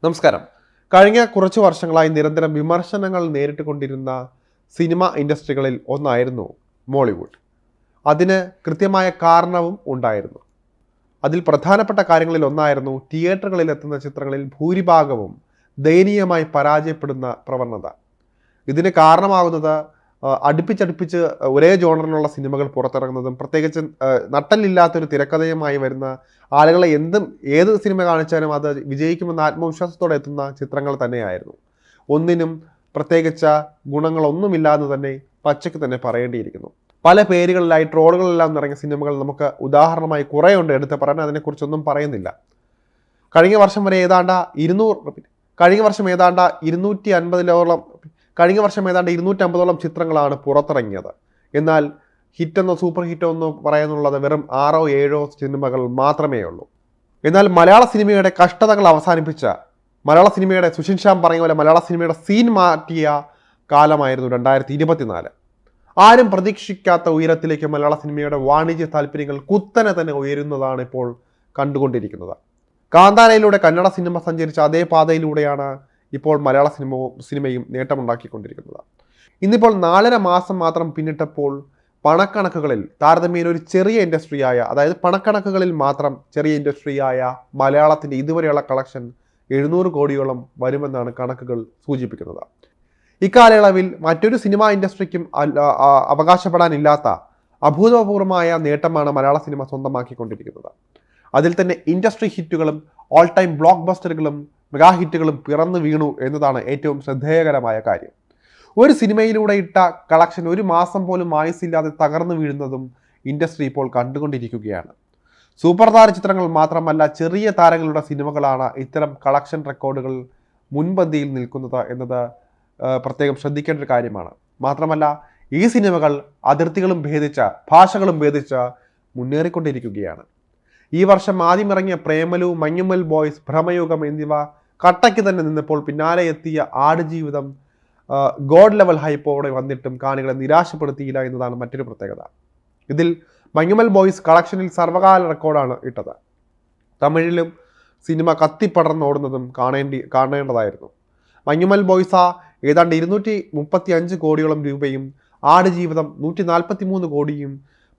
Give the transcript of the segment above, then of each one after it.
നമസ്കാരം. കഴിഞ്ഞ കുറച്ച് വർഷങ്ങളായി നിരന്തരം വിമർശനങ്ങൾ നേരിട്ടുകൊണ്ടിരുന്ന സിനിമ ഇൻഡസ്ട്രികളിൽ ഒന്നായിരുന്നു മോളിവുഡ്. അതിന് കൃത്യമായ കാരണവും ഉണ്ടായിരുന്നു. അതിൽ പ്രധാനപ്പെട്ട കാര്യങ്ങളിൽ ഒന്നായിരുന്നു തിയേറ്ററുകളിൽ എത്തുന്ന ചിത്രങ്ങളിൽ ഭൂരിഭാഗവും ദയനീയമായി പരാജയപ്പെടുന്ന പ്രവണത. ഇതിന് കാരണമാകുന്നത് അടുപ്പിച്ചടുപ്പിച്ച് ഒരേ ജോണറിലുള്ള സിനിമകൾ പുറത്തിറങ്ങുന്നതും പ്രത്യേകിച്ച് നട്ടലില്ലാത്തൊരു തിരക്കഥയുമായി വരുന്ന ആളുകളെ ഏത് സിനിമ കാണിച്ചാലും അത് വിജയിക്കുമെന്ന ആത്മവിശ്വാസത്തോടെ എത്തുന്ന ചിത്രങ്ങൾ തന്നെയായിരുന്നു. ഒന്നിനും പ്രത്യേകിച്ച ഗുണങ്ങളൊന്നുമില്ലാന്ന് തന്നെ പച്ചയ്ക്ക് തന്നെ പറയേണ്ടിയിരിക്കുന്നു. പല പേരുകളിലായി ട്രോളുകളെല്ലാം നിറങ്ങിയ സിനിമകൾ നമുക്ക് ഉദാഹരണമായി കുറേയുണ്ട് എടുത്ത് പറയാൻ, അതിനെക്കുറിച്ചൊന്നും പറയുന്നില്ല. കഴിഞ്ഞ വർഷം ഏതാണ്ട് 250ഓളം ചിത്രങ്ങളാണ് പുറത്തിറങ്ങിയത്. എന്നാൽ ഹിറ്റെന്നോ സൂപ്പർ ഹിറ്റോ എന്നോ പറയാനുള്ളത് വെറും 6-7 സിനിമകൾ മാത്രമേ ഉള്ളൂ. എന്നാൽ മലയാള സിനിമയുടെ കഷ്ടതകൾ അവസാനിപ്പിച്ച, മലയാള സിനിമയുടെ സുഷിൻ ശ്യാം പറഞ്ഞ പോലെ മലയാള സിനിമയുടെ സീൻ മാറ്റിയ കാലമായിരുന്നു 2024. ആരും പ്രതീക്ഷിക്കാത്ത ഉയരത്തിലേക്ക് മലയാള സിനിമയുടെ വാണിജ്യ താല്പര്യങ്ങൾ കുത്തനെ തന്നെ ഉയരുന്നതാണ് ഇപ്പോൾ കണ്ടുകൊണ്ടിരിക്കുന്നത്. കാന്താരയിലൂടെ കന്നഡ സിനിമ സഞ്ചരിച്ച അതേ പാതയിലൂടെയാണ് ഇപ്പോൾ മലയാള സിനിമയും നേട്ടമുണ്ടാക്കിക്കൊണ്ടിരിക്കുന്നത്. ഇന്നിപ്പോൾ 4.5 മാസം മാത്രം പിന്നിട്ടപ്പോൾ പണക്കണക്കുകളിൽ താരതമ്യേന ഒരു ചെറിയ ഇൻഡസ്ട്രിയായ, അതായത് പണക്കണക്കുകളിൽ മാത്രം ചെറിയ ഇൻഡസ്ട്രിയായ മലയാളത്തിൻ്റെ ഇതുവരെയുള്ള കളക്ഷൻ 700 കോടിയോളം വരുമെന്നാണ് കണക്കുകൾ സൂചിപ്പിക്കുന്നത്. ഇക്കാലയളവിൽ മറ്റൊരു സിനിമാ ഇൻഡസ്ട്രിക്കും അവകാശപ്പെടാനില്ലാത്ത അഭൂതപൂർവമായ നേട്ടമാണ് മലയാള സിനിമ സ്വന്തമാക്കിക്കൊണ്ടിരിക്കുന്നത്. അതിൽ തന്നെ ഇൻഡസ്ട്രി ഹിറ്റുകളും ഓൾ ടൈം ബ്ലോക്ക് ബസ്റ്ററുകളും മെഗാ ഹിറ്റുകളും പിറന്നു വീണു എന്നതാണ് ഏറ്റവും ശ്രദ്ധേയകരമായ കാര്യം. ഒരു സിനിമയിലൂടെ ഇട്ട കളക്ഷൻ ഒരു മാസം പോലും ആയുസില്ലാതെ തകർന്നു വീഴുന്നതും ഇൻഡസ്ട്രി ഇപ്പോൾ കണ്ടുകൊണ്ടിരിക്കുകയാണ്. സൂപ്പർ താര ചിത്രങ്ങൾ മാത്രമല്ല, ചെറിയ താരങ്ങളുടെ സിനിമകളാണ് ഇത്തരം കളക്ഷൻ റെക്കോർഡുകൾ മുൻപന്തിയിൽ നിൽക്കുന്നത് എന്നത് പ്രത്യേകം ശ്രദ്ധിക്കേണ്ട ഒരു കാര്യമാണ്. മാത്രമല്ല, ഈ സിനിമകൾ അതിർത്തികളും ഭേദിച്ച, ഭാഷകളും ഭേദിച്ച മുന്നേറിക്കൊണ്ടിരിക്കുകയാണ്. ഈ വർഷം ആദ്യം ഇറങ്ങിയ പ്രേമലു, മഞ്ഞുമ്മൽ ബോയ്സ്, ഭ്രമയുഗം എന്നിവ കട്ടയ്ക്ക് തന്നെ നിന്നപ്പോൾ പിന്നാലെ എത്തിയ ആടുജീവിതം ഗോഡ് ലെവൽ ഹൈപ്പോടെ വന്നിട്ടും കാണികളെ നിരാശപ്പെടുത്തിയില്ല എന്നതാണ് മറ്റൊരു പ്രത്യേകത. ഇതിൽ മഞ്ഞുമ്മൽ ബോയ്സ് കളക്ഷനിൽ സർവകാല റെക്കോർഡാണ് ഇട്ടത്. തമിഴിലും സിനിമ കത്തിപ്പടർന്നോടുന്നതും കാണേണ്ടതായിരുന്നു. മഞ്ഞുമ്മൽ ബോയ്സ് ഏതാണ്ട് 235 കോടിയോളം രൂപയും, ആടുജീവിതം 143 കോടിയും,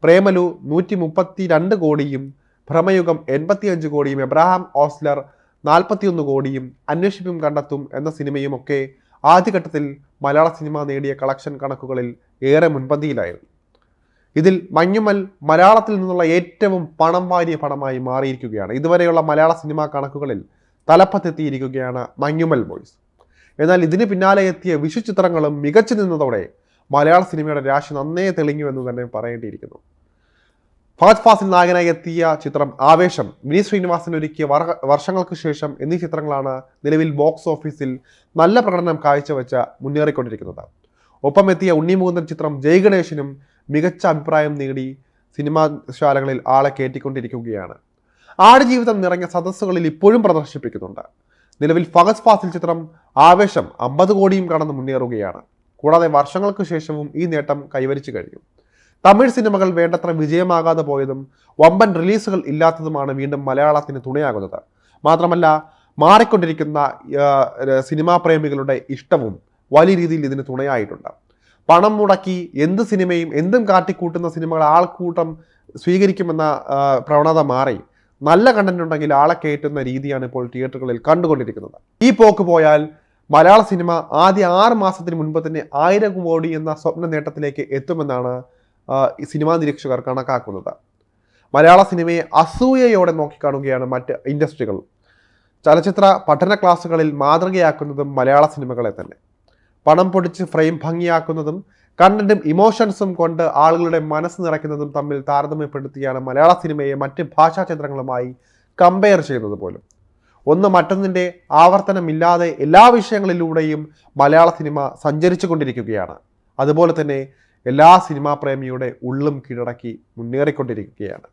പ്രേമലു 132 കോടിയും, ഭ്രമയുഗം 85 കോടിയും, എബ്രഹാം ഓസ്ലർ 41 കോടിയും, അന്വേഷിപ്പും കണ്ടെത്തും എന്ന സിനിമയും ഒക്കെ ആദ്യഘട്ടത്തിൽ മലയാള സിനിമ നേടിയ കളക്ഷൻ കണക്കുകളിൽ ഏറെ മുൻപന്തിയിലായിരുന്നു. ഇതിൽ മഞ്ഞുമ്മൽ മലയാളത്തിൽ നിന്നുള്ള ഏറ്റവും പണം വാരിയ പടമായി മാറിയിരിക്കുകയാണ്. ഇതുവരെയുള്ള മലയാള സിനിമാ കണക്കുകളിൽ തലപ്പത്തെത്തിയിരിക്കുകയാണ് മഞ്ഞുമ്മൽ ബോയ്സ്. എന്നാൽ ഇതിന് പിന്നാലെ എത്തിയ വിഷു ചിത്രങ്ങളും മികച്ചു നിന്നതോടെ മലയാള സിനിമയുടെ രാശി നന്നേ തെളിഞ്ഞുവെന്ന് തന്നെ പറയേണ്ടിയിരിക്കുന്നു. ഫഹദ് ഫാസിൽ നായകനായി എത്തിയ ചിത്രം ആവേശം, വിനീത് ശ്രീനിവാസൻ ഒരുക്കിയ വർഷങ്ങൾക്ക് ശേഷം എന്നീ ചിത്രങ്ങളാണ് നിലവിൽ ബോക്സ് ഓഫീസിൽ നല്ല പ്രകടനം കാഴ്ചവെച്ച് മുന്നേറിക്കൊണ്ടിരിക്കുന്നത്. ഒപ്പം എത്തിയ ഉണ്ണിമുകുന്ദൻ ചിത്രം ജയ് ഗണേശനും മികച്ച അഭിപ്രായം നേടി സിനിമാശാലകളിൽ ആളെ കയറ്റിക്കൊണ്ടിരിക്കുകയാണ്. ആടുജീവിതം നിറഞ്ഞ സദസ്സുകളിൽ ഇപ്പോഴും പ്രദർശിപ്പിക്കുന്നുണ്ട്. നിലവിൽ ഫഹദ് ഫാസിൽ ചിത്രം ആവേശം 50 കോടിയും കടന്ന് മുന്നേറുകയാണ്. കൂടാതെ വർഷങ്ങൾക്ക് ശേഷവും ഈ നേട്ടം കൈവരിച്ചു കഴിഞ്ഞു. തമിഴ് സിനിമകൾ വേണ്ടത്ര വിജയമാകാതെ പോയതും വമ്പൻ റിലീസുകൾ ഇല്ലാത്തതുമാണ് വീണ്ടും മലയാളത്തിന് തുണയാകുന്നത്. മാത്രമല്ല, മാറിക്കൊണ്ടിരിക്കുന്ന സിനിമാ പ്രേമികളുടെ ഇഷ്ടവും വലിയ രീതിയിൽ ഇതിന് തുണയായിട്ടുണ്ട്. പണം മുടക്കി എന്ത് സിനിമയും എന്തും കാട്ടിക്കൂട്ടുന്ന സിനിമകൾ ആൾക്കൂട്ടം സ്വീകരിക്കുമെന്ന പ്രവണത മാറി നല്ല കണ്ടന്റ് ഉണ്ടെങ്കിൽ ആളെ കയറ്റുന്ന രീതിയാണ് ഇപ്പോൾ തിയേറ്ററുകളിൽ കണ്ടുകൊണ്ടിരിക്കുന്നത്. ഈ പോക്ക് പോയാൽ മലയാള സിനിമ ആദ്യ 6 മാസത്തിന് മുൻപ് തന്നെ 1000 കോടി എന്ന സ്വപ്ന നേട്ടത്തിലേക്ക് എത്തുമെന്നാണ് സിനിമാ നിരീക്ഷകർ കണക്കാക്കുന്നത്. മലയാള സിനിമയെ അസൂയയോടെ നോക്കിക്കാണുകയാണ് മറ്റ് ഇൻഡസ്ട്രികൾ. ചലച്ചിത്ര പഠന ക്ലാസ്സുകളിൽ മാതൃകയാക്കുന്നതും മലയാള സിനിമകളെ തന്നെ. പണം പൊടിച്ച് ഫ്രെയിം ഭംഗിയാക്കുന്നതും കണ്ടന്റും ഇമോഷൻസും കൊണ്ട് ആളുകളുടെ മനസ്സ് നിറയ്ക്കുന്നതും തമ്മിൽ താരതമ്യപ്പെടുത്തിയാണ് മലയാള സിനിമയെ മറ്റ് ഭാഷാ ചിത്രങ്ങളുമായി കമ്പയർ ചെയ്യുന്നത് പോലും. ഒന്ന് മറ്റൊന്നിൻ്റെ ആവർത്തനമില്ലാതെ എല്ലാ വിഷയങ്ങളിലൂടെയും മലയാള സിനിമ സഞ്ചരിച്ചു കൊണ്ടിരിക്കുകയാണ്. അതുപോലെ തന്നെ എല്ലാ സിനിമാ പ്രേമിയുടെ ഉള്ളും കീഴടക്കി മുന്നേറിക്കൊണ്ടിരിക്കുകയാണ്.